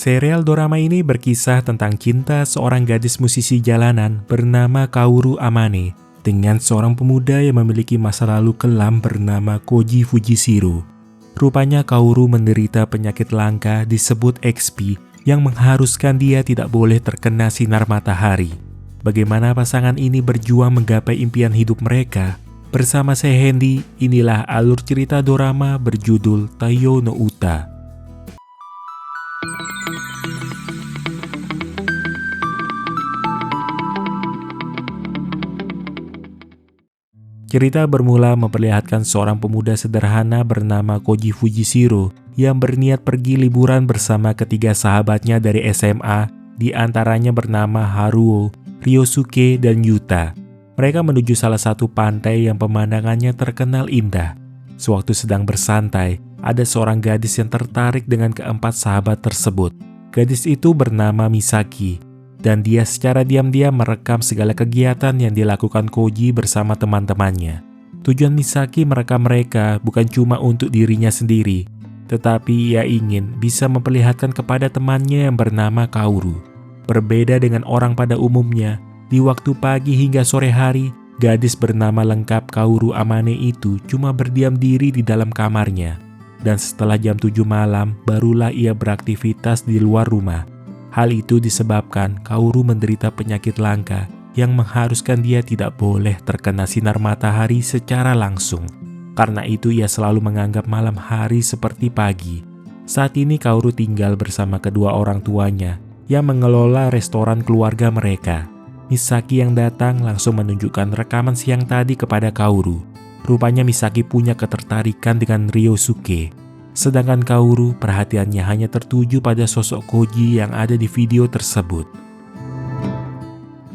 Serial dorama ini berkisah tentang cinta seorang gadis musisi jalanan bernama Kaoru Amane dengan seorang pemuda yang memiliki masa lalu kelam bernama Koji Fujishiro. Rupanya Kaoru menderita penyakit langka disebut XP yang mengharuskan dia tidak boleh terkena sinar matahari. Bagaimana pasangan ini berjuang menggapai impian hidup mereka? Bersama saya Hendy, inilah alur cerita dorama berjudul Taiyo no Uta. Cerita bermula memperlihatkan seorang pemuda sederhana bernama Koji Fujishiro yang berniat pergi liburan bersama ketiga sahabatnya dari SMA, di antaranya bernama Haruo, Ryosuke, dan Yuta. Mereka menuju salah satu pantai yang pemandangannya terkenal indah. Sewaktu sedang bersantai, ada seorang gadis yang tertarik dengan keempat sahabat tersebut. Gadis itu bernama Misaki, dan dia secara diam-diam merekam segala kegiatan yang dilakukan Koji bersama teman-temannya. Tujuan Misaki merekam mereka bukan cuma untuk dirinya sendiri, tetapi ia ingin bisa memperlihatkan kepada temannya yang bernama Kaoru. Berbeda dengan orang pada umumnya, di waktu pagi hingga sore hari, gadis bernama lengkap Kaoru Amane itu cuma berdiam diri di dalam kamarnya. Dan setelah jam 7 malam, barulah ia beraktivitas di luar rumah. Hal itu disebabkan Kaoru menderita penyakit langka yang mengharuskan dia tidak boleh terkena sinar matahari secara langsung. Karena itu ia selalu menganggap malam hari seperti pagi. Saat ini Kaoru tinggal bersama kedua orang tuanya yang mengelola restoran keluarga mereka. Misaki yang datang langsung menunjukkan rekaman siang tadi kepada Kaoru. Rupanya Misaki punya ketertarikan dengan Ryosuke. Sedangkan Kaoru perhatiannya hanya tertuju pada sosok Koji yang ada di video tersebut.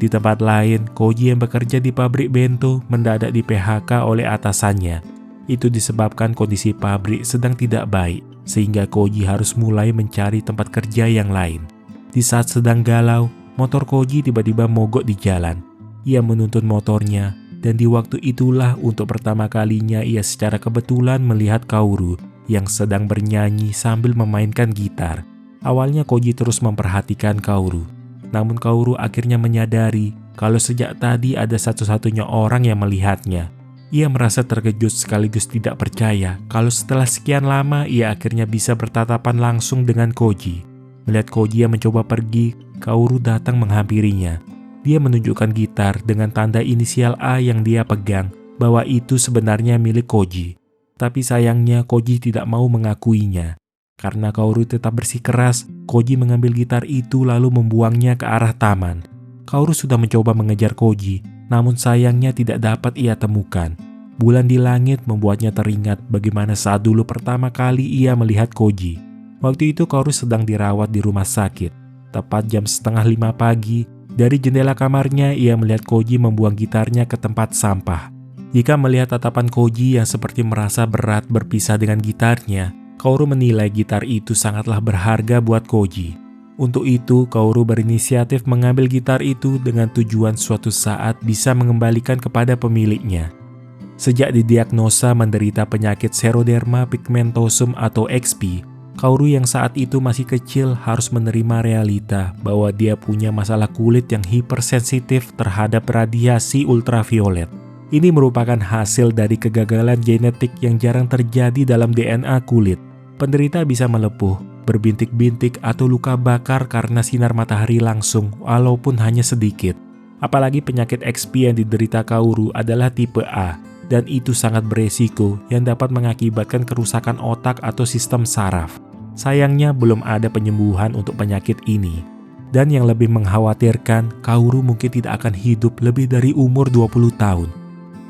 Di tempat lain, Koji yang bekerja di pabrik bento mendadak di PHK oleh atasannya. Itu disebabkan kondisi pabrik sedang tidak baik, sehingga Koji harus mulai mencari tempat kerja yang lain. Di saat sedang galau, motor Koji tiba-tiba mogok di jalan. Ia menuntun motornya, dan di waktu itulah untuk pertama kalinya ia secara kebetulan melihat Kaoru yang sedang bernyanyi sambil memainkan gitar. Awalnya Koji terus memperhatikan Kaoru. Namun Kaoru akhirnya menyadari kalau sejak tadi ada satu-satunya orang yang melihatnya. Ia merasa terkejut sekaligus tidak percaya kalau setelah sekian lama ia akhirnya bisa bertatapan langsung dengan Koji. Melihat Koji yang mencoba pergi, Kaoru datang menghampirinya. Dia menunjukkan gitar dengan tanda inisial A yang dia pegang bahwa itu sebenarnya milik Koji. Tapi sayangnya Koji tidak mau mengakuinya. Karena Kaoru tetap bersikeras, Koji mengambil gitar itu lalu membuangnya ke arah taman. Kaoru sudah mencoba mengejar Koji, namun sayangnya tidak dapat ia temukan. Bulan di langit membuatnya teringat bagaimana saat dulu pertama kali ia melihat Koji. Waktu itu Kaoru sedang dirawat di rumah sakit. Tepat jam 4:30 pagi, dari jendela kamarnya ia melihat Koji membuang gitarnya ke tempat sampah. Jika melihat tatapan Koji yang seperti merasa berat berpisah dengan gitarnya, Kaoru menilai gitar itu sangatlah berharga buat Koji. Untuk itu, Kaoru berinisiatif mengambil gitar itu dengan tujuan suatu saat bisa mengembalikan kepada pemiliknya. Sejak didiagnosa menderita penyakit Xeroderma pigmentosum atau XP, Kaoru yang saat itu masih kecil harus menerima realita bahwa dia punya masalah kulit yang hipersensitif terhadap radiasi ultraviolet. Ini merupakan hasil dari kegagalan genetik yang jarang terjadi dalam DNA kulit. Penderita bisa melepuh, berbintik-bintik atau luka bakar karena sinar matahari langsung walaupun hanya sedikit. Apalagi penyakit XP yang diderita Kaoru adalah tipe A, dan itu sangat beresiko yang dapat mengakibatkan kerusakan otak atau sistem saraf. Sayangnya belum ada penyembuhan untuk penyakit ini. Dan yang lebih mengkhawatirkan, Kaoru mungkin tidak akan hidup lebih dari umur 20 tahun.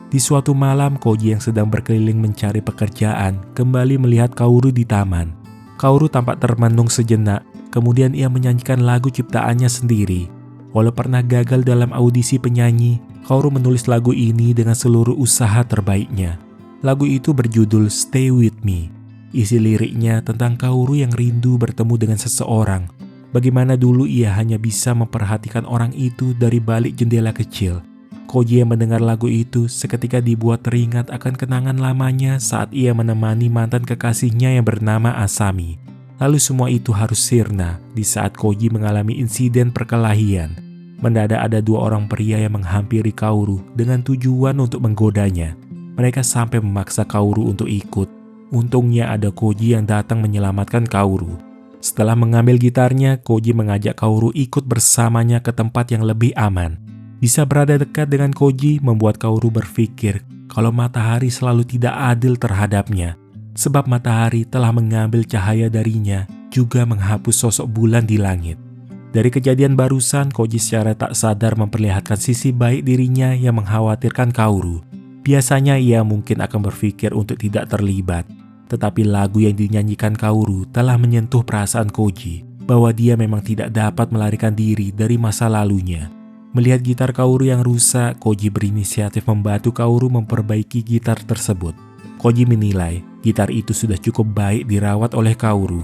Di suatu malam, Koji yang sedang berkeliling mencari pekerjaan kembali melihat Kaoru di taman. Kaoru tampak termenung sejenak, kemudian ia menyanyikan lagu ciptaannya sendiri. Walau pernah gagal dalam audisi penyanyi, Kaoru menulis lagu ini dengan seluruh usaha terbaiknya. Lagu itu berjudul Stay With Me. Isi liriknya tentang Kaoru yang rindu bertemu dengan seseorang. Bagaimana dulu ia hanya bisa memperhatikan orang itu dari balik jendela kecil. Koji yang mendengar lagu itu seketika dibuat teringat akan kenangan lamanya saat ia menemani mantan kekasihnya yang bernama Asami. Lalu semua itu harus sirna di saat Koji mengalami insiden perkelahian. Mendadak ada dua orang pria yang menghampiri Kaoru dengan tujuan untuk menggodanya. Mereka sampai memaksa Kaoru untuk ikut. Untungnya ada Koji yang datang menyelamatkan Kaoru. Setelah mengambil gitarnya, Koji mengajak Kaoru ikut bersamanya ke tempat yang lebih aman. Bisa berada dekat dengan Koji membuat Kaoru berpikir kalau matahari selalu tidak adil terhadapnya. Sebab matahari telah mengambil cahaya darinya, juga menghapus sosok bulan di langit. Dari kejadian barusan, Koji secara tak sadar memperlihatkan sisi baik dirinya yang mengkhawatirkan Kaoru. Biasanya ia mungkin akan berpikir untuk tidak terlibat. Tetapi lagu yang dinyanyikan Kaoru telah menyentuh perasaan Koji bahwa dia memang tidak dapat melarikan diri dari masa lalunya. Melihat gitar Kaoru yang rusak, Koji berinisiatif membantu Kaoru memperbaiki gitar tersebut. Koji menilai gitar itu sudah cukup baik dirawat oleh Kaoru.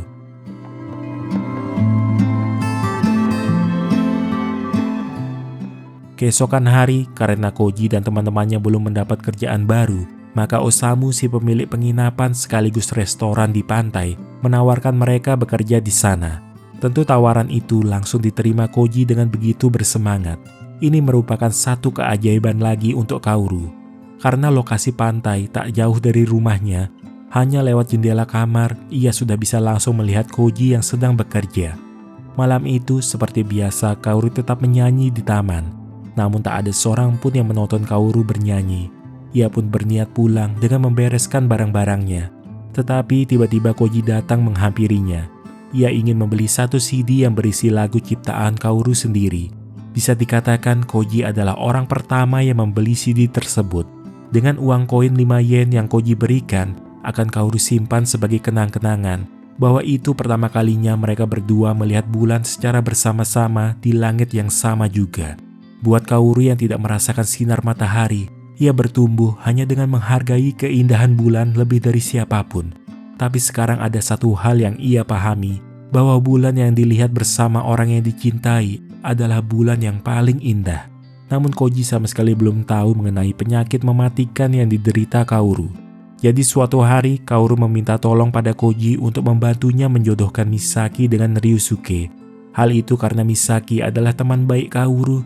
Keesokan hari, karena Koji dan teman-temannya belum mendapat kerjaan baru, maka Osamu, si pemilik penginapan sekaligus restoran di pantai, menawarkan mereka bekerja di sana. Tentu tawaran itu langsung diterima Koji dengan begitu bersemangat. Ini merupakan satu keajaiban lagi untuk Kaoru. Karena lokasi pantai tak jauh dari rumahnya, hanya lewat jendela kamar, ia sudah bisa langsung melihat Koji yang sedang bekerja. Malam itu, seperti biasa, Kaoru tetap menyanyi di taman. Namun tak ada seorang pun yang menonton Kaoru bernyanyi. Ia pun berniat pulang dengan membereskan barang-barangnya. Tetapi tiba-tiba Koji datang menghampirinya. Ia ingin membeli satu CD yang berisi lagu ciptaan Kaoru sendiri. Bisa dikatakan Koji adalah orang pertama yang membeli CD tersebut. Dengan uang koin 5 yen yang Koji berikan, akan Kaoru simpan sebagai kenang-kenangan bahwa itu pertama kalinya mereka berdua melihat bulan secara bersama-sama di langit yang sama juga. Buat Kaoru yang tidak merasakan sinar matahari, ia bertumbuh hanya dengan menghargai keindahan bulan lebih dari siapapun. Tapi sekarang ada satu hal yang ia pahami, bahwa bulan yang dilihat bersama orang yang dicintai adalah bulan yang paling indah. Namun Koji sama sekali belum tahu mengenai penyakit mematikan yang diderita Kaoru. Jadi suatu hari Kaoru meminta tolong pada Koji untuk membantunya menjodohkan Misaki dengan Ryusuke. Hal itu karena Misaki adalah teman baik Kaoru,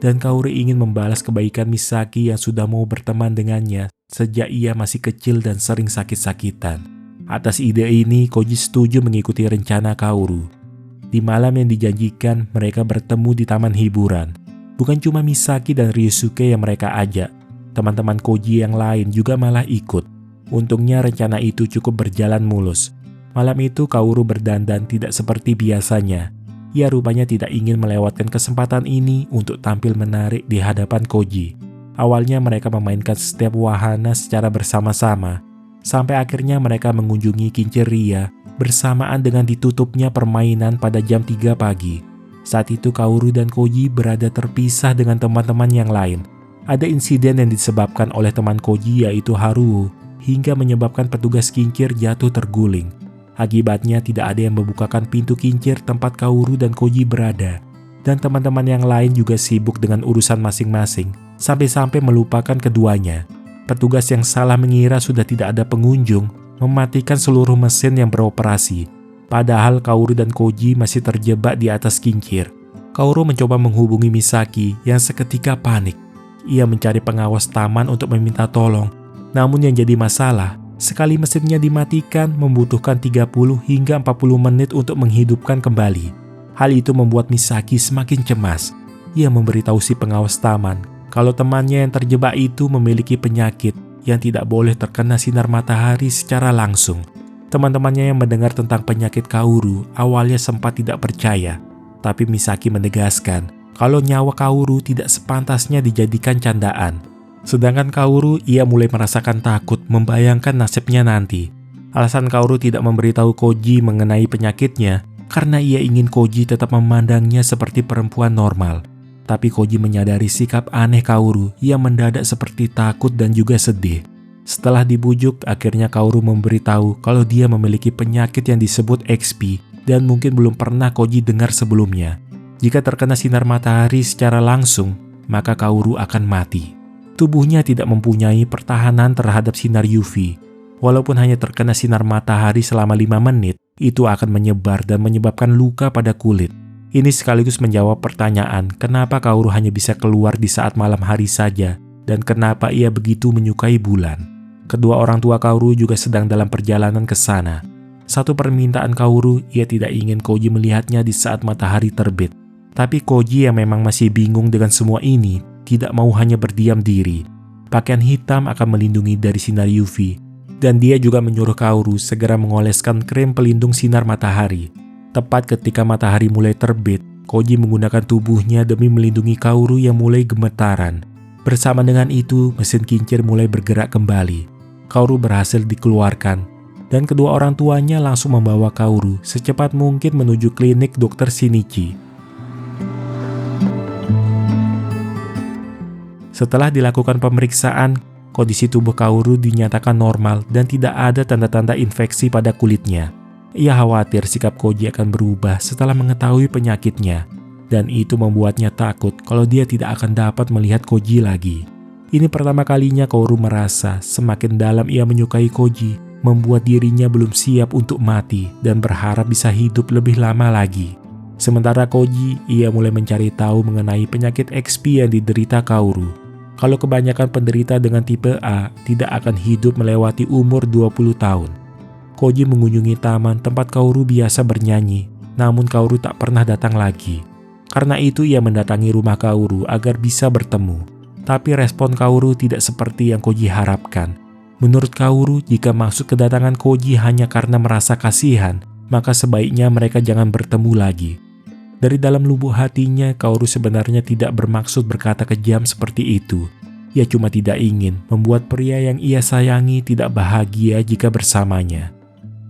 dan Kaoru ingin membalas kebaikan Misaki yang sudah mau berteman dengannya sejak ia masih kecil dan sering sakit-sakitan. Atas ide ini, Koji setuju mengikuti rencana Kaoru. Di malam yang dijanjikan, mereka bertemu di taman hiburan. Bukan cuma Misaki dan Ryusuke yang mereka ajak, teman-teman Koji yang lain juga malah ikut. Untungnya rencana itu cukup berjalan mulus. Malam itu Kaoru berdandan tidak seperti biasanya. Ia rupanya tidak ingin melewatkan kesempatan ini untuk tampil menarik di hadapan Koji. Awalnya mereka memainkan setiap wahana secara bersama-sama, sampai akhirnya mereka mengunjungi kincir ria bersamaan dengan ditutupnya permainan pada jam 3 pagi. Saat itu Kaoru dan Koji berada terpisah dengan teman-teman yang lain. Ada insiden yang disebabkan oleh teman Koji yaitu Haruo, hingga menyebabkan petugas kincir jatuh terguling. Akibatnya tidak ada yang membukakan pintu kincir tempat Kaoru dan Koji berada. Dan teman-teman yang lain juga sibuk dengan urusan masing-masing, sampai-sampai melupakan keduanya. Petugas yang salah mengira sudah tidak ada pengunjung, mematikan seluruh mesin yang beroperasi. Padahal Kaoru dan Koji masih terjebak di atas kincir. Kaoru mencoba menghubungi Misaki yang seketika panik. Ia mencari pengawas taman untuk meminta tolong. Namun yang jadi masalah, sekali mesinnya dimatikan membutuhkan 30 hingga 40 menit untuk menghidupkan kembali. Hal itu membuat Misaki semakin cemas. Ia memberitahu si pengawas taman kalau temannya yang terjebak itu memiliki penyakit yang tidak boleh terkena sinar matahari secara langsung. Teman-temannya yang mendengar tentang penyakit Kaoru awalnya sempat tidak percaya. Tapi Misaki menegaskan kalau nyawa Kaoru tidak sepantasnya dijadikan candaan. Sedangkan Kaoru, ia mulai merasakan takut membayangkan nasibnya nanti. Alasan Kaoru tidak memberitahu Koji mengenai penyakitnya karena ia ingin Koji tetap memandangnya seperti perempuan normal. Tapi Koji menyadari sikap aneh Kaoru yang mendadak seperti takut dan juga sedih. Setelah dibujuk, akhirnya Kaoru memberitahu kalau dia memiliki penyakit yang disebut XP dan mungkin belum pernah Koji dengar sebelumnya. Jika terkena sinar matahari secara langsung, maka Kaoru akan mati. Tubuhnya tidak mempunyai pertahanan terhadap sinar UV. Walaupun hanya terkena sinar matahari selama 5 menit, itu akan menyebar dan menyebabkan luka pada kulit. Ini sekaligus menjawab pertanyaan kenapa Kaoru hanya bisa keluar di saat malam hari saja dan kenapa ia begitu menyukai bulan. Kedua orang tua Kaoru juga sedang dalam perjalanan ke sana. Satu permintaan Kaoru, ia tidak ingin Koji melihatnya di saat matahari terbit. Tapi Koji yang memang masih bingung dengan semua ini, tidak mau hanya berdiam diri. Pakaian hitam akan melindungi dari sinar UV, dan dia juga menyuruh Kaoru segera mengoleskan krim pelindung sinar matahari. Tepat ketika matahari mulai terbit, Koji menggunakan tubuhnya demi melindungi Kaoru yang mulai gemetaran. Bersama dengan itu, mesin kincir mulai bergerak kembali. Kaoru berhasil dikeluarkan, dan kedua orang tuanya langsung membawa Kaoru secepat mungkin menuju klinik Dr. Shinichi. Setelah dilakukan pemeriksaan, kondisi tubuh Kaoru dinyatakan normal dan tidak ada tanda-tanda infeksi pada kulitnya. Ia khawatir sikap Koji akan berubah setelah mengetahui penyakitnya, dan itu membuatnya takut kalau dia tidak akan dapat melihat Koji lagi. Ini pertama kalinya Kaoru merasa semakin dalam ia menyukai Koji, membuat dirinya belum siap untuk mati dan berharap bisa hidup lebih lama lagi. Sementara Koji, ia mulai mencari tahu mengenai penyakit XP yang diderita Kaoru. Kalau kebanyakan penderita dengan tipe A tidak akan hidup melewati umur 20 tahun. Koji mengunjungi taman tempat Kaoru biasa bernyanyi, namun Kaoru tak pernah datang lagi. Karena itu ia mendatangi rumah Kaoru agar bisa bertemu. Tapi respon Kaoru tidak seperti yang Koji harapkan. Menurut Kaoru, jika maksud kedatangan Koji hanya karena merasa kasihan, maka sebaiknya mereka jangan bertemu lagi. Dari dalam lubuk hatinya, Kaoru sebenarnya tidak bermaksud berkata kejam seperti itu. Ia cuma tidak ingin membuat pria yang ia sayangi tidak bahagia jika bersamanya.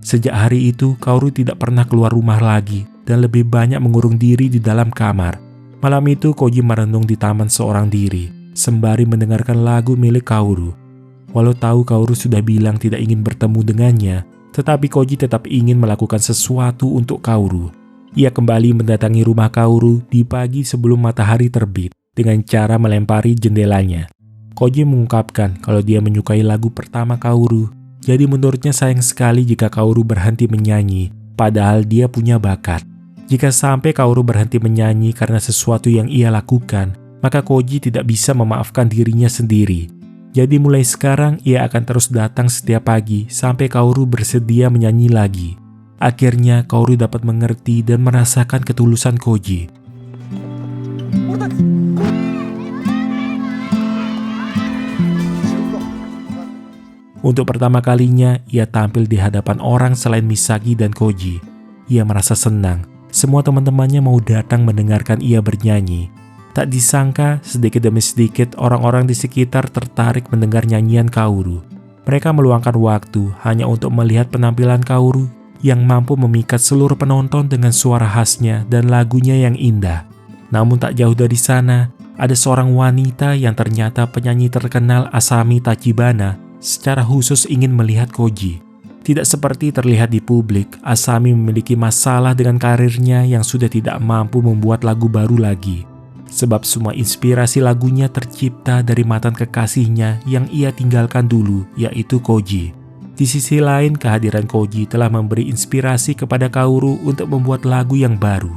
Sejak hari itu, Kaoru tidak pernah keluar rumah lagi dan lebih banyak mengurung diri di dalam kamar. Malam itu, Koji merenung di taman seorang diri, sembari mendengarkan lagu milik Kaoru. Walau tahu Kaoru sudah bilang tidak ingin bertemu dengannya, tetapi Koji tetap ingin melakukan sesuatu untuk Kaoru. Ia kembali mendatangi rumah Kaoru di pagi sebelum matahari terbit dengan cara melempari jendelanya. Koji mengungkapkan kalau dia menyukai lagu pertama Kaoru, jadi menurutnya sayang sekali jika Kaoru berhenti menyanyi, padahal dia punya bakat. Jika sampai Kaoru berhenti menyanyi karena sesuatu yang ia lakukan, maka Koji tidak bisa memaafkan dirinya sendiri. Jadi mulai sekarang ia akan terus datang setiap pagi sampai Kaoru bersedia menyanyi lagi. Akhirnya Kaoru dapat mengerti dan merasakan ketulusan Koji. Untuk pertama kalinya, ia tampil di hadapan orang selain Misaki dan Koji. Ia merasa senang. Semua teman-temannya mau datang mendengarkan ia bernyanyi. Tak disangka, sedikit demi sedikit orang-orang di sekitar tertarik mendengar nyanyian Kaoru. Mereka meluangkan waktu hanya untuk melihat penampilan Kaoru yang mampu memikat seluruh penonton dengan suara khasnya dan lagunya yang indah. Namun tak jauh dari sana, ada seorang wanita yang ternyata penyanyi terkenal Asami Tachibana secara khusus ingin melihat Koji. Tidak seperti terlihat di publik, Asami memiliki masalah dengan karirnya yang sudah tidak mampu membuat lagu baru lagi. Sebab semua inspirasi lagunya tercipta dari mantan kekasihnya yang ia tinggalkan dulu, yaitu Koji. Di sisi lain, kehadiran Koji telah memberi inspirasi kepada Kaoru untuk membuat lagu yang baru.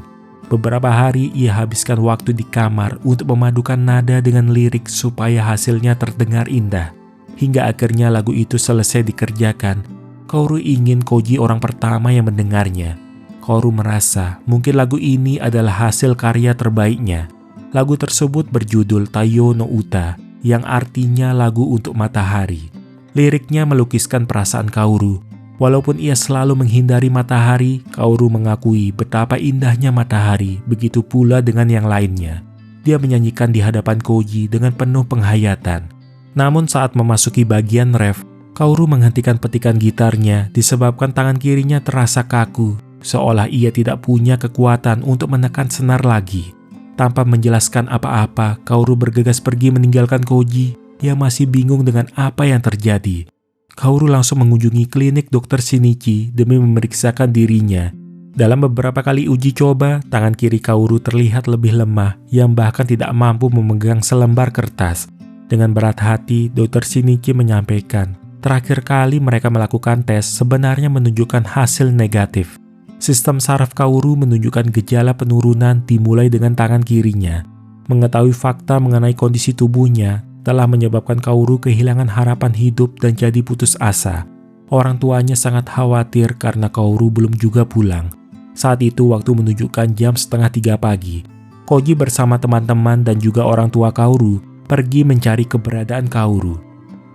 Beberapa hari ia habiskan waktu di kamar untuk memadukan nada dengan lirik supaya hasilnya terdengar indah. Hingga akhirnya lagu itu selesai dikerjakan, Kaoru ingin Koji orang pertama yang mendengarnya. Kaoru merasa mungkin lagu ini adalah hasil karya terbaiknya. Lagu tersebut berjudul Taiyo no Uta, yang artinya lagu untuk matahari. Liriknya melukiskan perasaan Kaoru. Walaupun ia selalu menghindari matahari, Kaoru mengakui betapa indahnya matahari, begitu pula dengan yang lainnya. Dia menyanyikan di hadapan Koji dengan penuh penghayatan. Namun saat memasuki bagian ref, Kaoru menghentikan petikan gitarnya disebabkan tangan kirinya terasa kaku, seolah ia tidak punya kekuatan untuk menekan senar lagi. Tanpa menjelaskan apa-apa, Kaoru bergegas pergi meninggalkan Koji. Dia masih bingung dengan apa yang terjadi. Kaoru langsung mengunjungi klinik Dr. Shinichi demi memeriksakan dirinya. Dalam beberapa kali uji coba, tangan kiri Kaoru terlihat lebih lemah, yang bahkan tidak mampu memegang selembar kertas. Dengan berat hati, Dr. Shinichi menyampaikan, terakhir kali mereka melakukan tes sebenarnya menunjukkan hasil negatif. Sistem saraf Kaoru menunjukkan gejala penurunan dimulai dengan tangan kirinya. Mengetahui fakta mengenai kondisi tubuhnya telah menyebabkan Kaoru kehilangan harapan hidup dan jadi putus asa. Orang tuanya sangat khawatir karena Kaoru belum juga pulang. Saat itu waktu menunjukkan jam 2:30 pagi. Koji bersama teman-teman dan juga orang tua Kaoru pergi mencari keberadaan Kaoru.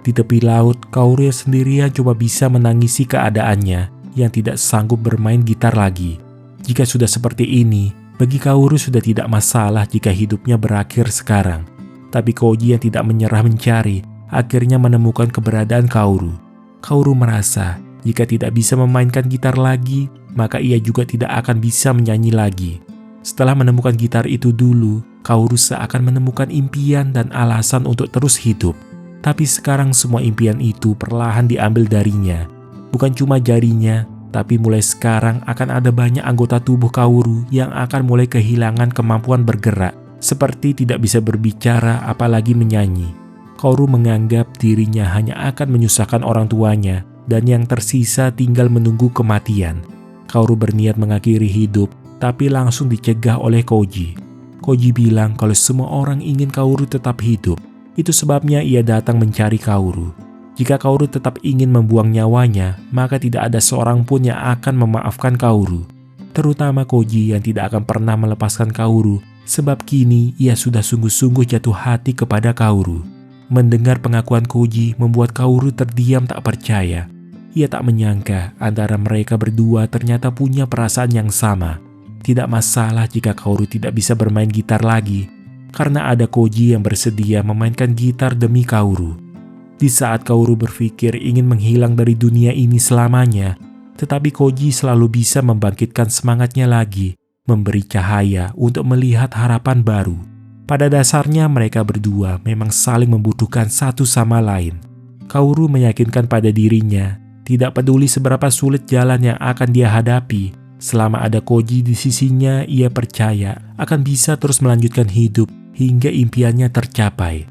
Di tepi laut, Kaoru yang sendirian cuma bisa menangisi keadaannya yang tidak sanggup bermain gitar lagi. Jika sudah seperti ini, bagi Kaoru sudah tidak masalah jika hidupnya berakhir sekarang. Tapi Koji yang tidak menyerah mencari, akhirnya menemukan keberadaan Kaoru. Kaoru merasa jika tidak bisa memainkan gitar lagi, maka ia juga tidak akan bisa menyanyi lagi. Setelah menemukan gitar itu dulu, Kaoru seakan menemukan impian dan alasan untuk terus hidup. Tapi sekarang semua impian itu perlahan diambil darinya. Bukan cuma jarinya, tapi mulai sekarang akan ada banyak anggota tubuh Kaoru yang akan mulai kehilangan kemampuan bergerak, seperti tidak bisa berbicara apalagi menyanyi. Kaoru menganggap dirinya hanya akan menyusahkan orang tuanya, dan yang tersisa tinggal menunggu kematian. Kaoru berniat mengakhiri hidup, tapi langsung dicegah oleh Koji. Koji bilang kalau semua orang ingin Kaoru tetap hidup. Itu sebabnya ia datang mencari Kaoru. Jika Kaoru tetap ingin membuang nyawanya, maka tidak ada seorang pun yang akan memaafkan Kaoru. Terutama Koji yang tidak akan pernah melepaskan Kaoru, sebab kini ia sudah sungguh-sungguh jatuh hati kepada Kaoru. Mendengar pengakuan Koji membuat Kaoru terdiam tak percaya. Ia tak menyangka antara mereka berdua ternyata punya perasaan yang sama. Tidak masalah jika Kaoru tidak bisa bermain gitar lagi, karena ada Koji yang bersedia memainkan gitar demi Kaoru. Di saat Kaoru berpikir ingin menghilang dari dunia ini selamanya, tetapi Koji selalu bisa membangkitkan semangatnya lagi, memberi cahaya untuk melihat harapan baru. Pada dasarnya mereka berdua memang saling membutuhkan satu sama lain. Kaoru meyakinkan pada dirinya, tidak peduli seberapa sulit jalan yang akan dia hadapi, selama ada Koji di sisinya, ia percaya akan bisa terus melanjutkan hidup hingga impiannya tercapai.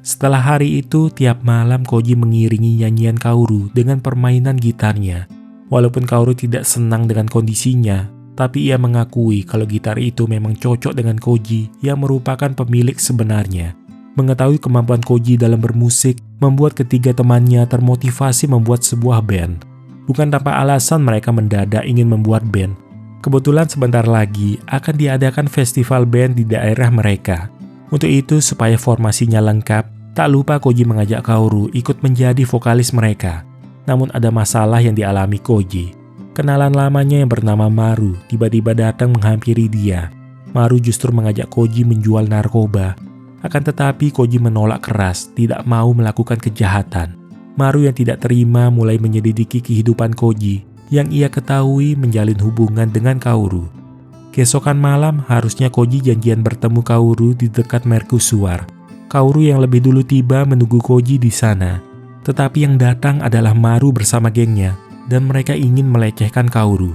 Setelah hari itu, tiap malam Koji mengiringi nyanyian Kaoru dengan permainan gitarnya. Walaupun Kaoru tidak senang dengan kondisinya, tapi ia mengakui kalau gitar itu memang cocok dengan Koji yang merupakan pemilik sebenarnya. Mengetahui kemampuan Koji dalam bermusik, membuat ketiga temannya termotivasi membuat sebuah band. Bukan tanpa alasan mereka mendadak ingin membuat band. Kebetulan sebentar lagi akan diadakan festival band di daerah mereka. Untuk itu, supaya formasinya lengkap, tak lupa Koji mengajak Kaoru ikut menjadi vokalis mereka. Namun ada masalah yang dialami Koji. Kenalan lamanya yang bernama Maru tiba-tiba datang menghampiri dia. Maru justru mengajak Koji menjual narkoba. Akan tetapi Koji menolak keras, tidak mau melakukan kejahatan. Maru yang tidak terima mulai menyelidiki kehidupan Koji, yang ia ketahui menjalin hubungan dengan Kaoru. Keesokan malam harusnya Koji janjian bertemu Kaoru di dekat mercusuar. Kaoru yang lebih dulu tiba menunggu Koji di sana. Tetapi yang datang adalah Maru bersama gengnya, dan mereka ingin melecehkan Kaoru.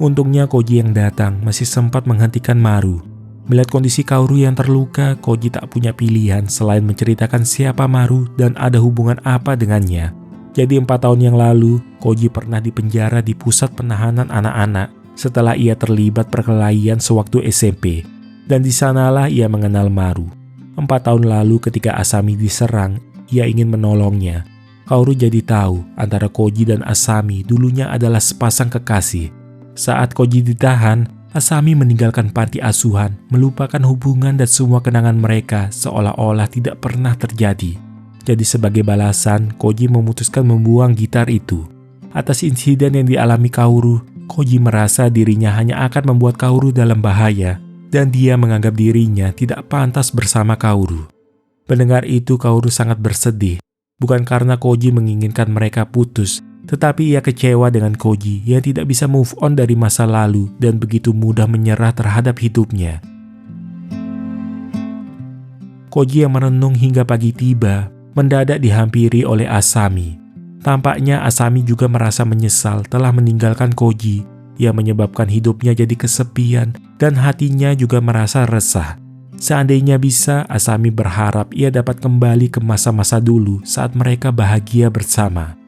Untungnya Koji yang datang masih sempat menghentikan Maru. Melihat kondisi Kaoru yang terluka, Koji tak punya pilihan selain menceritakan siapa Maru dan ada hubungan apa dengannya. Jadi 4 tahun yang lalu, Koji pernah dipenjara di pusat penahanan anak-anak setelah ia terlibat perkelahian sewaktu SMP. Dan di sanalah ia mengenal Maru. 4 tahun lalu ketika Asami diserang, ia ingin menolongnya. Kaoru jadi tahu antara Koji dan Asami dulunya adalah sepasang kekasih. Saat Koji ditahan, Asami meninggalkan panti asuhan, melupakan hubungan dan semua kenangan mereka seolah-olah tidak pernah terjadi. Jadi sebagai balasan, Koji memutuskan membuang gitar itu. Atas insiden yang dialami Kaoru, Koji merasa dirinya hanya akan membuat Kaoru dalam bahaya, dan dia menganggap dirinya tidak pantas bersama Kaoru. Mendengar itu Kaoru sangat bersedih, bukan karena Koji menginginkan mereka putus, tetapi ia kecewa dengan Koji yang tidak bisa move on dari masa lalu dan begitu mudah menyerah terhadap hidupnya. Koji yang merenung hingga pagi tiba, mendadak dihampiri oleh Asami. Tampaknya Asami juga merasa menyesal telah meninggalkan Koji, yang menyebabkan hidupnya jadi kesepian dan hatinya juga merasa resah. Seandainya bisa, Asami berharap ia dapat kembali ke masa-masa dulu saat mereka bahagia bersama.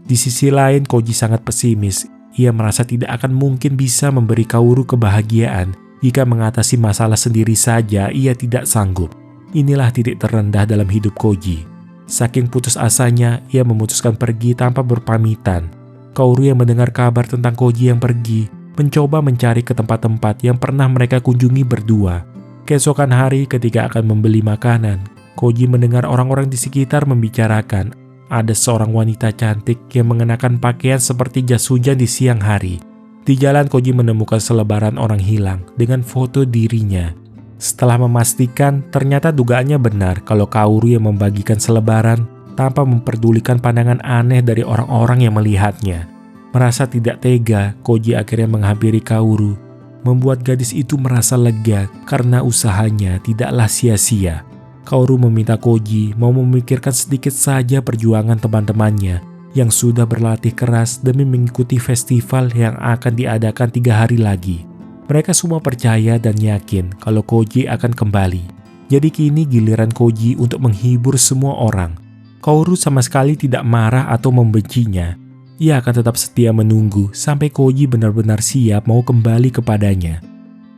Di sisi lain, Koji sangat pesimis. Ia merasa tidak akan mungkin bisa memberi Kaoru kebahagiaan jika mengatasi masalah sendiri saja ia tidak sanggup. Inilah titik terendah dalam hidup Koji. Saking putus asanya, ia memutuskan pergi tanpa berpamitan. Kaoru yang mendengar kabar tentang Koji yang pergi, mencoba mencari ke tempat-tempat yang pernah mereka kunjungi berdua. Keesokan hari ketika akan membeli makanan, Koji mendengar orang-orang di sekitar membicarakan ada seorang wanita cantik yang mengenakan pakaian seperti jas hujan di siang hari. Di jalan Koji menemukan selebaran orang hilang dengan foto dirinya. Setelah memastikan, ternyata dugaannya benar kalau Kaoru yang membagikan selebaran tanpa memperdulikan pandangan aneh dari orang-orang yang melihatnya. Merasa tidak tega, Koji akhirnya menghampiri Kaoru, membuat gadis itu merasa lega karena usahanya tidaklah sia-sia. Kaoru meminta Koji mau memikirkan sedikit saja perjuangan teman-temannya yang sudah berlatih keras demi mengikuti festival yang akan diadakan 3 hari lagi. Mereka semua percaya dan yakin kalau Koji akan kembali. Jadi kini giliran Koji untuk menghibur semua orang. Kaoru sama sekali tidak marah atau membencinya. Ia akan tetap setia menunggu sampai Koji benar-benar siap mau kembali kepadanya.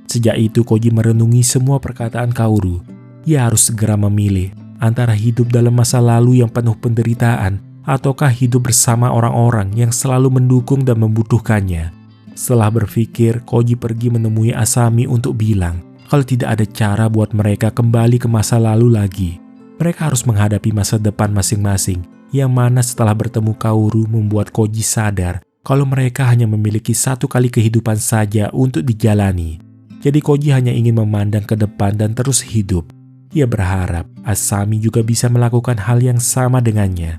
Sejak itu Koji merenungi semua perkataan Kaoru. Ia harus segera memilih antara hidup dalam masa lalu yang penuh penderitaan ataukah hidup bersama orang-orang yang selalu mendukung dan membutuhkannya. Setelah berpikir, Koji pergi menemui Asami untuk bilang kalau tidak ada cara buat mereka kembali ke masa lalu lagi. Mereka harus menghadapi masa depan masing-masing, yang mana setelah bertemu Kaoru membuat Koji sadar kalau mereka hanya memiliki satu kali kehidupan saja untuk dijalani. Jadi Koji hanya ingin memandang ke depan dan terus hidup. Ia berharap Asami juga bisa melakukan hal yang sama dengannya.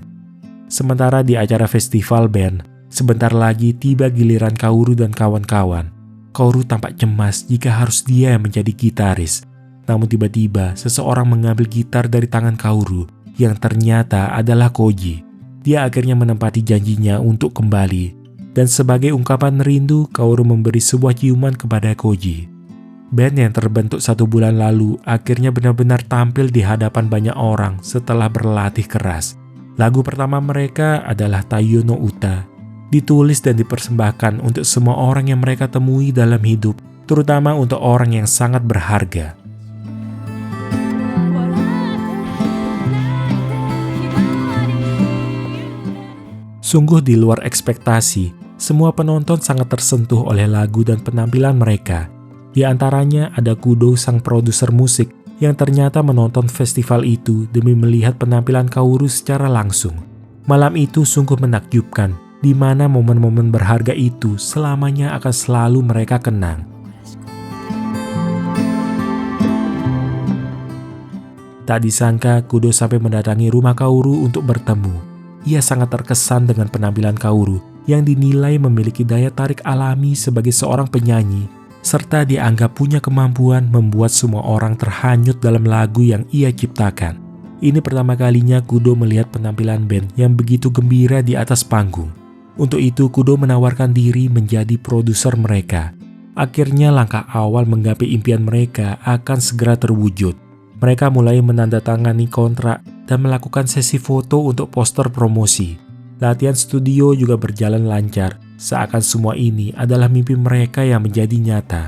Sementara di acara festival band, sebentar lagi tiba giliran Kaoru dan kawan-kawan. Kaoru tampak cemas jika harus dia yang menjadi gitaris. Namun tiba-tiba seseorang mengambil gitar dari tangan Kaoru yang ternyata adalah Koji. Dia akhirnya menempati janjinya untuk kembali. Dan sebagai ungkapan rindu, Kaoru memberi sebuah ciuman kepada Koji. Band yang terbentuk 1 bulan lalu akhirnya benar-benar tampil di hadapan banyak orang setelah berlatih keras. Lagu pertama mereka adalah Taiyo no Uta. Ditulis dan dipersembahkan untuk semua orang yang mereka temui dalam hidup, terutama untuk orang yang sangat berharga. Sungguh di luar ekspektasi, semua penonton sangat tersentuh oleh lagu dan penampilan mereka. Di antaranya ada Kudo, sang produser musik, yang ternyata menonton festival itu demi melihat penampilan Kaoru secara langsung. Malam itu sungguh menakjubkan, di mana momen-momen berharga itu selamanya akan selalu mereka kenang. Tak disangka Kudo sampai mendatangi rumah Kaoru untuk bertemu. Ia sangat terkesan dengan penampilan Kaoru yang dinilai memiliki daya tarik alami sebagai seorang penyanyi, serta dianggap punya kemampuan membuat semua orang terhanyut dalam lagu yang ia ciptakan. Ini pertama kalinya Kudo melihat penampilan band yang begitu gembira di atas panggung. Untuk itu Kudo menawarkan diri menjadi produser mereka. Akhirnya langkah awal menggapai impian mereka akan segera terwujud. Mereka mulai menandatangani kontrak dan melakukan sesi foto untuk poster promosi. Latihan studio juga berjalan lancar, seakan semua ini adalah mimpi mereka yang menjadi nyata.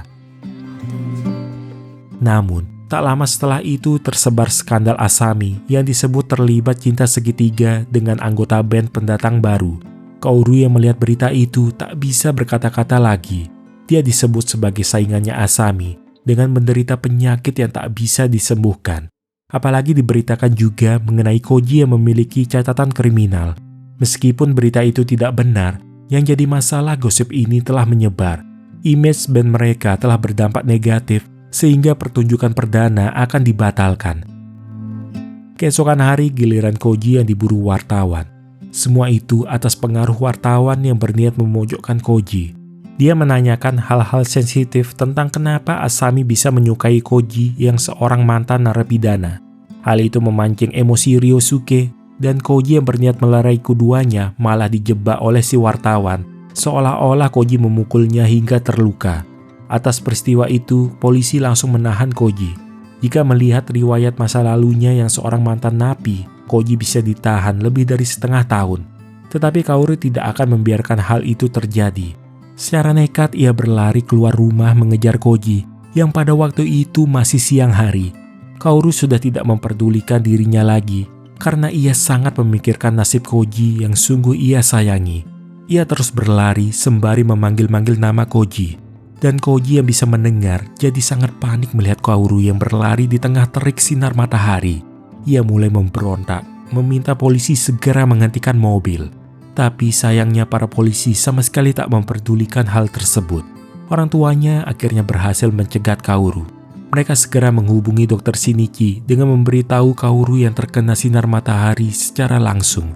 Namun, tak lama setelah itu tersebar skandal Asami yang disebut terlibat cinta segitiga dengan anggota band pendatang baru. Kaoru yang melihat berita itu tak bisa berkata-kata lagi. Dia disebut sebagai saingannya Asami dengan menderita penyakit yang tak bisa disembuhkan. Apalagi diberitakan juga mengenai Koji yang memiliki catatan kriminal. Meskipun berita itu tidak benar, yang jadi masalah gosip ini telah menyebar. Image band mereka telah berdampak negatif sehingga pertunjukan perdana akan dibatalkan. Keesokan hari giliran Koji yang diburu wartawan. Semua itu atas pengaruh wartawan yang berniat memojokkan Koji. Dia menanyakan hal-hal sensitif tentang kenapa Asami bisa menyukai Koji yang seorang mantan narapidana. Hal itu memancing emosi Ryosuke, dan Koji yang berniat melerai keduanya malah dijebak oleh si wartawan, seolah-olah Koji memukulnya hingga terluka. Atas peristiwa itu, polisi langsung menahan Koji. Jika melihat riwayat masa lalunya yang seorang mantan napi, Koji bisa ditahan lebih dari setengah tahun. Tetapi Kaoru tidak akan membiarkan hal itu terjadi. Secara nekat ia berlari keluar rumah mengejar Koji yang pada waktu itu masih siang hari. Kaoru sudah tidak memperdulikan dirinya lagi karena ia sangat memikirkan nasib Koji yang sungguh ia sayangi. Ia terus berlari sembari memanggil-manggil nama Koji. Dan Koji yang bisa mendengar jadi sangat panik melihat Kaoru yang berlari di tengah terik sinar matahari. Ia mulai memberontak, meminta polisi segera menghentikan mobil. Tapi sayangnya para polisi sama sekali tak memperdulikan hal tersebut. Orang tuanya akhirnya berhasil mencegat Kaoru. Mereka segera menghubungi Dr. Shinichi dengan memberitahu Kaoru yang terkena sinar matahari secara langsung.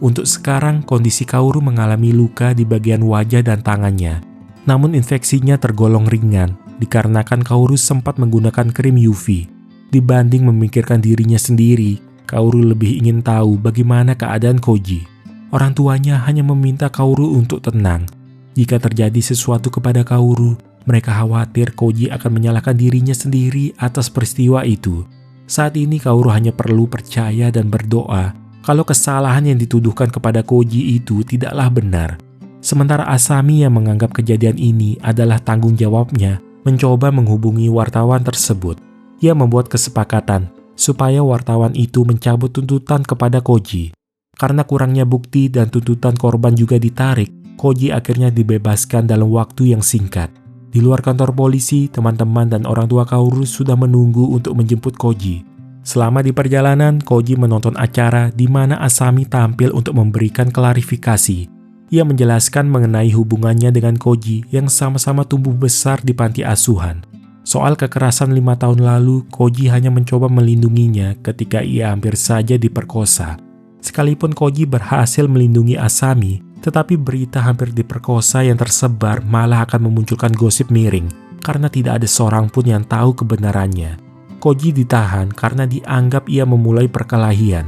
Untuk sekarang, kondisi Kaoru mengalami luka di bagian wajah dan tangannya. Namun infeksinya tergolong ringan, dikarenakan Kaoru sempat menggunakan krim UV. Dibanding memikirkan dirinya sendiri, Kaoru lebih ingin tahu bagaimana keadaan Koji. Orang tuanya hanya meminta Kaoru untuk tenang. Jika terjadi sesuatu kepada Kaoru, mereka khawatir Koji akan menyalahkan dirinya sendiri atas peristiwa itu. Saat ini Kaoru hanya perlu percaya dan berdoa kalau kesalahan yang dituduhkan kepada Koji itu tidaklah benar. Sementara Asami yang menganggap kejadian ini adalah tanggung jawabnya mencoba menghubungi wartawan tersebut. Ia membuat kesepakatan supaya wartawan itu mencabut tuntutan kepada Koji. Karena kurangnya bukti dan tuntutan korban juga ditarik, Koji akhirnya dibebaskan dalam waktu yang singkat. Di luar kantor polisi, teman-teman dan orang tua Kaoru sudah menunggu untuk menjemput Koji. Selama di perjalanan, Koji menonton acara di mana Asami tampil untuk memberikan klarifikasi. Ia menjelaskan mengenai hubungannya dengan Koji yang sama-sama tumbuh besar di panti asuhan. Soal kekerasan 5 tahun lalu, Koji hanya mencoba melindunginya ketika ia hampir saja diperkosa. Sekalipun Koji berhasil melindungi Asami, tetapi berita hampir diperkosa yang tersebar malah akan memunculkan gosip miring karena tidak ada seorang pun yang tahu kebenarannya. Koji ditahan karena dianggap ia memulai perkelahian.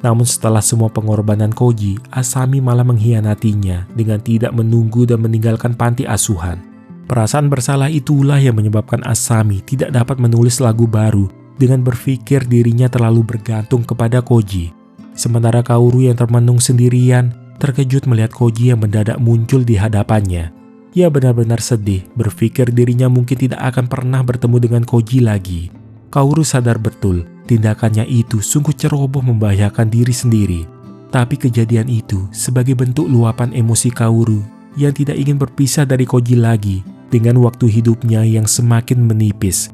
Namun setelah semua pengorbanan Koji, Asami malah mengkhianatinya dengan tidak menunggu dan meninggalkan panti asuhan. Perasaan bersalah itulah yang menyebabkan Asami tidak dapat menulis lagu baru dengan berpikir dirinya terlalu bergantung kepada Koji. Sementara Kaoru yang termenung sendirian, terkejut melihat Koji yang mendadak muncul di hadapannya. Ia benar-benar sedih, berpikir dirinya mungkin tidak akan pernah bertemu dengan Koji lagi. Kaoru sadar betul, tindakannya itu sungguh ceroboh membahayakan diri sendiri. Tapi kejadian itu sebagai bentuk luapan emosi Kaoru yang tidak ingin berpisah dari Koji lagi dengan waktu hidupnya yang semakin menipis.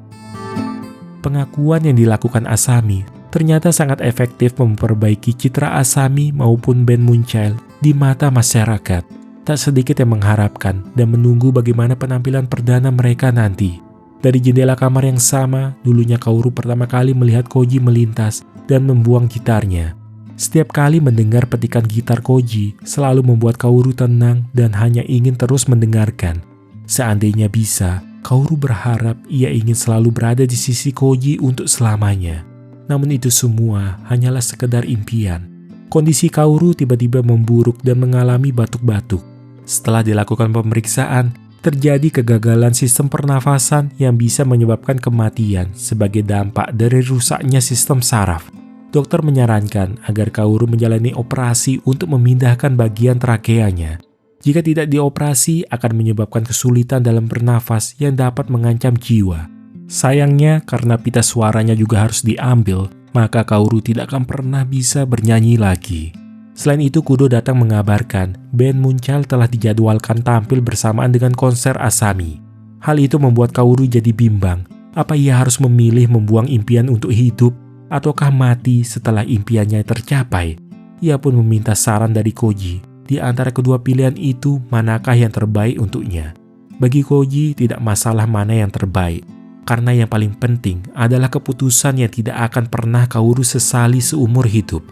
Pengakuan yang dilakukan Asami ternyata sangat efektif memperbaiki citra Asami maupun band Moonchild di mata masyarakat. Tak sedikit yang mengharapkan dan menunggu bagaimana penampilan perdana mereka nanti. Dari jendela kamar yang sama, dulunya Kaoru pertama kali melihat Koji melintas dan membuang gitarnya. Setiap kali mendengar petikan gitar Koji, selalu membuat Kaoru tenang dan hanya ingin terus mendengarkan. Seandainya bisa, Kaoru berharap ia ingin selalu berada di sisi Koji untuk selamanya. Namun itu semua hanyalah sekedar impian. Kondisi Kaoru tiba-tiba memburuk dan mengalami batuk-batuk. Setelah dilakukan pemeriksaan, terjadi kegagalan sistem pernafasan yang bisa menyebabkan kematian sebagai dampak dari rusaknya sistem saraf. Dokter menyarankan agar Kaoru menjalani operasi untuk memindahkan bagian trakeanya. Jika tidak dioperasi, akan menyebabkan kesulitan dalam bernafas yang dapat mengancam jiwa. Sayangnya, karena pita suaranya juga harus diambil, maka Kaoru tidak akan pernah bisa bernyanyi lagi. Selain itu, Kudo datang mengabarkan band Moonchild telah dijadwalkan tampil bersamaan dengan konser Asami. Hal itu membuat Kaoru jadi bimbang. Apa ia harus memilih membuang impian untuk hidup ataukah mati setelah impiannya tercapai? Ia pun meminta saran dari Koji. Di antara kedua pilihan itu, manakah yang terbaik untuknya? Bagi Koji, tidak masalah mana yang terbaik. Karena yang paling penting adalah keputusan yang tidak akan pernah Kaoru sesali seumur hidup.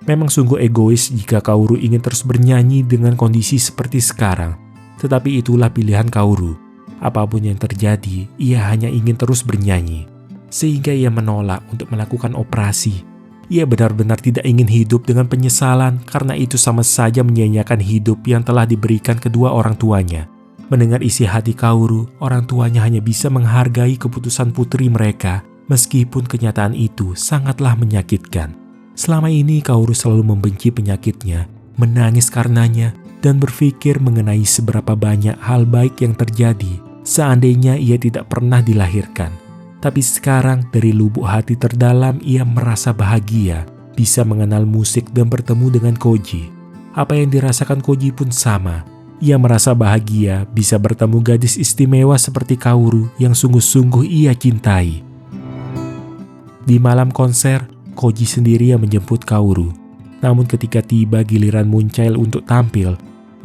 Memang sungguh egois jika Kaoru ingin terus bernyanyi dengan kondisi seperti sekarang. Tetapi itulah pilihan Kaoru. Apapun yang terjadi, ia hanya ingin terus bernyanyi. Sehingga ia menolak untuk melakukan operasi. Ia benar-benar tidak ingin hidup dengan penyesalan karena itu sama saja menyia-nyiakan hidup yang telah diberikan kedua orang tuanya. Mendengar isi hati Kaoru, orang tuanya hanya bisa menghargai keputusan putri mereka, meskipun kenyataan itu sangatlah menyakitkan. Selama ini Kaoru selalu membenci penyakitnya, menangis karenanya, dan berpikir mengenai seberapa banyak hal baik yang terjadi seandainya ia tidak pernah dilahirkan. Tapi sekarang dari lubuk hati terdalam ia merasa bahagia bisa mengenal musik dan bertemu dengan Koji. Apa yang dirasakan Koji pun sama. Ia merasa bahagia bisa bertemu gadis istimewa seperti Kaoru yang sungguh-sungguh ia cintai. Di malam konser, Koji sendiri yang menjemput Kaoru. Namun ketika tiba giliran Moonchild untuk tampil,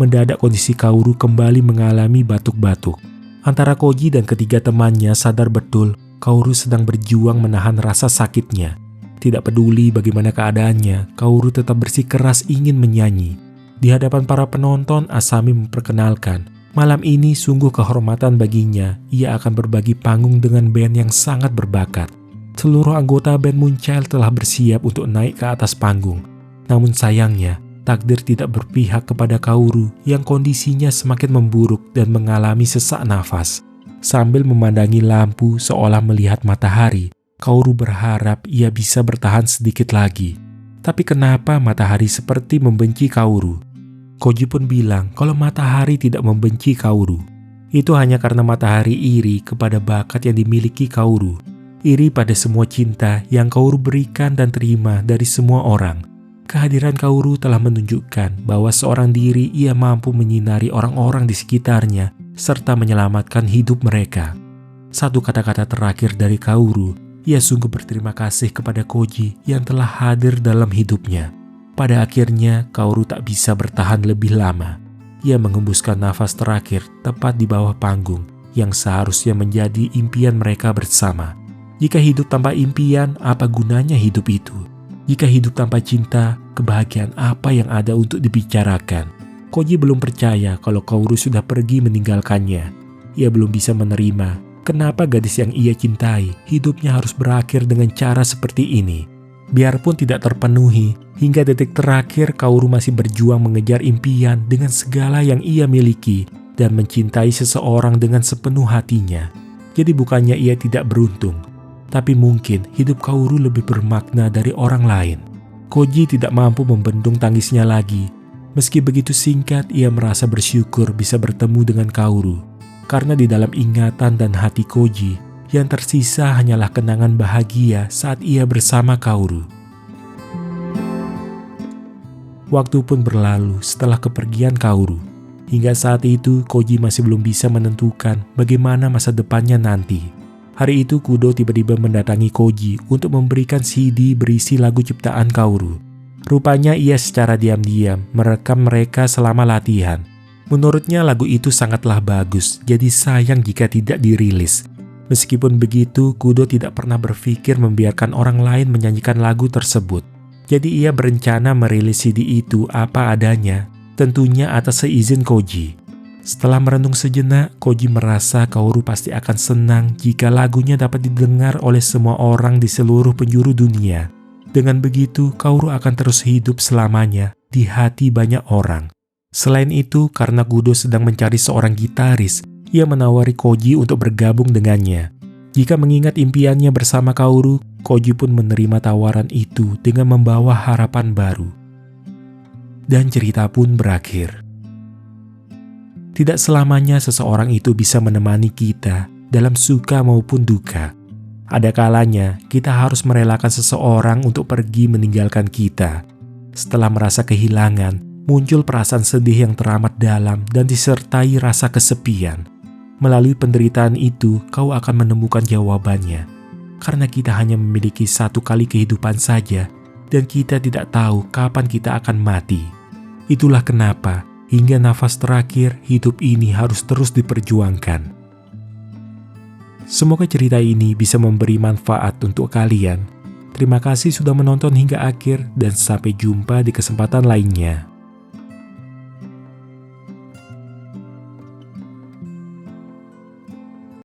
mendadak kondisi Kaoru kembali mengalami batuk-batuk. Antara Koji dan ketiga temannya sadar betul Kaoru sedang berjuang menahan rasa sakitnya. Tidak peduli bagaimana keadaannya, Kaoru tetap bersikeras ingin menyanyi. Di hadapan para penonton, Asami memperkenalkan, malam ini sungguh kehormatan baginya, ia akan berbagi panggung dengan band yang sangat berbakat. Seluruh anggota band Moonchild telah bersiap untuk naik ke atas panggung. Namun sayangnya, takdir tidak berpihak kepada Kaoru yang kondisinya semakin memburuk dan mengalami sesak nafas. Sambil memandangi lampu seolah melihat matahari, Kaoru berharap ia bisa bertahan sedikit lagi. Tapi kenapa matahari seperti membenci Kaoru? Koji pun bilang kalau matahari tidak membenci Kaoru. Itu hanya karena matahari iri kepada bakat yang dimiliki Kaoru. Iri pada semua cinta yang Kaoru berikan dan terima dari semua orang. Kehadiran Kaoru telah menunjukkan bahwa seorang diri ia mampu menyinari orang-orang di sekitarnya serta menyelamatkan hidup mereka. Satu kata-kata terakhir dari Kaoru, ia sungguh berterima kasih kepada Koji yang telah hadir dalam hidupnya. Pada akhirnya, Kaoru tak bisa bertahan lebih lama. Ia mengembuskan nafas terakhir tepat di bawah panggung yang seharusnya menjadi impian mereka bersama. Jika hidup tanpa impian, apa gunanya hidup itu? Jika hidup tanpa cinta, kebahagiaan apa yang ada untuk dibicarakan? Koji belum percaya kalau Kaoru sudah pergi meninggalkannya. Ia belum bisa menerima kenapa gadis yang ia cintai hidupnya harus berakhir dengan cara seperti ini. Biarpun tidak terpenuhi, hingga detik terakhir Kaoru masih berjuang mengejar impian dengan segala yang ia miliki dan mencintai seseorang dengan sepenuh hatinya. Jadi bukannya ia tidak beruntung, tapi mungkin hidup Kaoru lebih bermakna dari orang lain. Koji tidak mampu membendung tangisnya lagi. Meski begitu singkat, ia merasa bersyukur bisa bertemu dengan Kaoru. Karena di dalam ingatan dan hati Koji, yang tersisa hanyalah kenangan bahagia saat ia bersama Kaoru. Waktu pun berlalu setelah kepergian Kaoru. Hingga saat itu, Koji masih belum bisa menentukan bagaimana masa depannya nanti. Hari itu Kudo tiba-tiba mendatangi Koji untuk memberikan CD berisi lagu ciptaan Kaoru. Rupanya ia secara diam-diam merekam mereka selama latihan. Menurutnya lagu itu sangatlah bagus, jadi sayang jika tidak dirilis. Meskipun begitu, Kudo tidak pernah berpikir membiarkan orang lain menyanyikan lagu tersebut. Jadi ia berencana merilis CD itu apa adanya, tentunya atas seizin Koji. Setelah merenung sejenak, Koji merasa Kaoru pasti akan senang jika lagunya dapat didengar oleh semua orang di seluruh penjuru dunia. Dengan begitu, Kaoru akan terus hidup selamanya di hati banyak orang. Selain itu, karena Kudo sedang mencari seorang gitaris, ia menawari Koji untuk bergabung dengannya. Jika mengingat impiannya bersama Kaoru, Koji pun menerima tawaran itu dengan membawa harapan baru. Dan cerita pun berakhir. Tidak selamanya seseorang itu bisa menemani kita dalam suka maupun duka. Ada kalanya kita harus merelakan seseorang untuk pergi meninggalkan kita. Setelah merasa kehilangan, muncul perasaan sedih yang teramat dalam dan disertai rasa kesepian. Melalui penderitaan itu, kau akan menemukan jawabannya. Karena kita hanya memiliki satu kali kehidupan saja, dan kita tidak tahu kapan kita akan mati. Itulah kenapa hingga nafas terakhir, hidup ini harus terus diperjuangkan. Semoga cerita ini bisa memberi manfaat untuk kalian. Terima kasih sudah menonton hingga akhir dan sampai jumpa di kesempatan lainnya.